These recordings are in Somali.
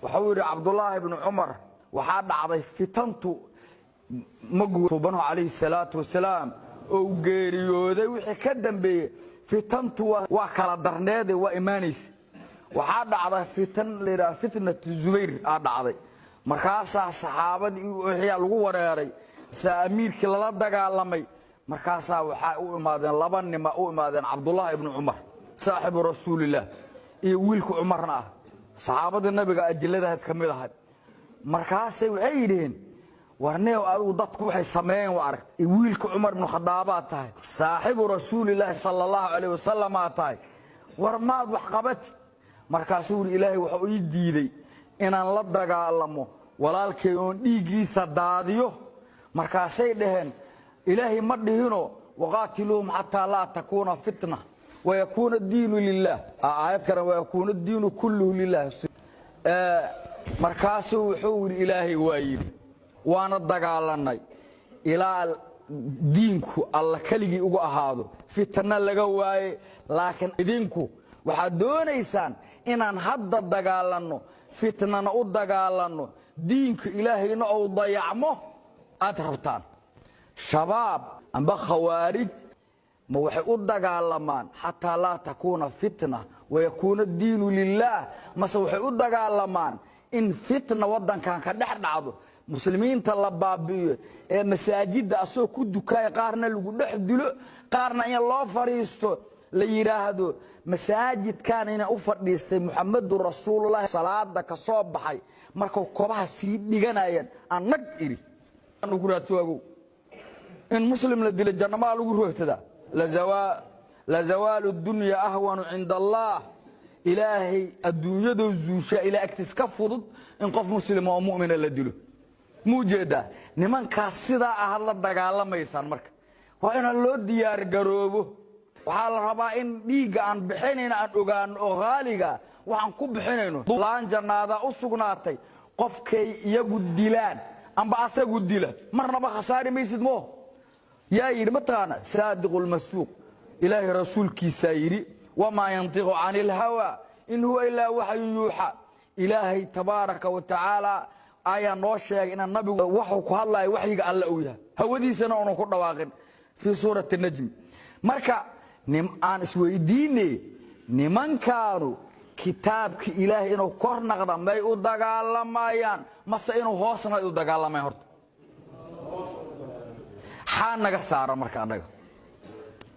وحوري عبد الله بن عمر وحاد عضي فتنتو مقوبانه عليه الصلاة والسلام وقيريوذي وحي كدن بي فتنتو وكالا درنيدي وإيمانيس وحاد عضي فتنة الزبير عضي مركاسا صحابة وحي الغو وريري سأمير كلا دقالمي مركاسا وحا إمادين لبن ما إمادين عبد الله بن عمر صاحب رسول الله ويلك عمرنا صحابة النبي أجلدها تكملها مركاسي وعيدين ورنيو أدو ضدك وحي سمين وعرك ويلك عمر بن الخطاب تاي صاحب رسول الله صلى الله عليه وسلم تاي ورماد وحقبت مركاسي إلهي وحو يديدي إن الله دقالمو walaalkeeyoon dhiigiisa daadiyo markaasay dhaheen ilaahi ma dhihino waqaatiluhum hatta la takuna fitna wa yakuna ad-diinu lillah aayad kale wa yakuna ad-diinu kulluhu lillah markaasuu wuxuu ilaahi waayib waana dagaalanay ilaa diinku alla kaligi ugu ahaado fitna laga waaye laakiin idinku waxa doonaysaan inaan hadda dagaalano fitnana u dagaalano دينك إلهينا أو ضيعمه أتربطان شباب أم بخوارج موحي أدق علمان حتى لا تكون فتنة ويكون الدين لله ما سوحي أدق علمان إن فتنة ودن كان كدحر عضو مسلمين طلبابية مساجد أسو كدو كاي قارنا لغو دحدلو قارنا إن الله فريستو ليراهدو مساجد كان هنا أفرديستي محمد رسول الله صلاة دك صوب بحي marka koobaha si dhiganayaan anag iri anu guraatoogo in muslim la dilo jannama lagu roogtada la zawalu dunya ahwanu inda allah ilaahi adduunyadu zuusha ila agtiska fudud in qof muslim oo mu'min la dilo muujeeda nimanka sida ah la dagaalamaysan marka waa in loo diyaar garoobo waxa la rabaa in dhiiga aan bixinayna aan ogaan oo qaaliga waxaan ku bixinayno laan jannada u sugnaatay qofkay iyagu dilaan amba asagu dila marnaba khasaari maysid moo yaa yiri mataqana saadiqul masfuuq ilaahi rasuulkiisa yiri wama yantiqu anil hawa in huwa illa wahyu yuha ilaahi tabaaraka wa taala aya noo sheegay in nabigu wuxuu ku hadlay waxyiga alla uu yahay hawadiisana uu ku dhawaaqin fi suurati najm marka aan isweydiinay nimankaanu كتابك إلهي إنه كورنا قدام ما يودع الله ما يان مس إنه هوسنا يودع الله ما يهرت حنا قصارى مركانك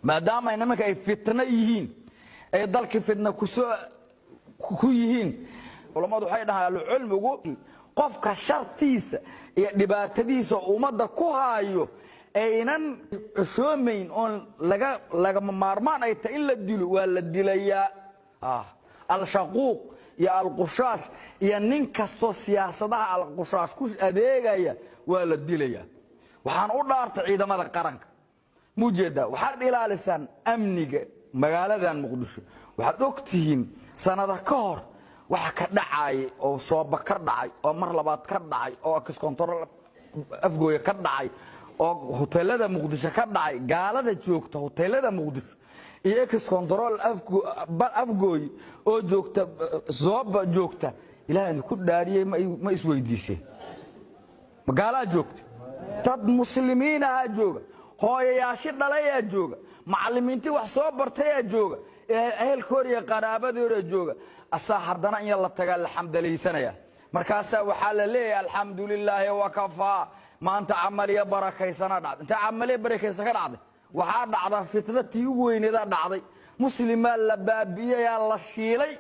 ما دام إنما كي فتنة يهين أيضا كفتنة كويهين ولما دو حينا على العلم يقول قف كشرتيس دباتديس ومدة كوهايو أينن شومين أون لقى مارمان أيت إلا الدلو ولا الدليا الشقوق يا القشاش يا نينكستو سياسadaha القشاش ku adeegaya waa la dilaya waxaan u dhaartay ciidamada qaranka mujeeda waxaad ilaalisan amniga magaaladan muqdisho waxaad ogtihiin sanada ka hor waxa ka dhacay oo soo bakar dhacay oo mar labaad ka dhacay oo ex control afgooya ka dhacay oo hoteelada muqdisho ka dhacay gaalada joogta hoteelada muqdisho iyo ex control afgooy oo joogta zooba joogta ilaahay ku dhaariyay ma isweydiisay magaala joogta dad muslimiin ah jooga hooyayaasha dhalaya jooga macallimiintii wax soo bartay jooga ehelkooriya qaraabadooda jooga asaa hardana in la taga alxamdulillah markaas waxa la leeyahay alxamdulillah wa kafa maanta amaliya barakaysan dhacday inta amaliya barakaysan ka dhacday waxa dhacda fitnadii ugu weyneed dhacday muslimiin la baabiyay la shiilay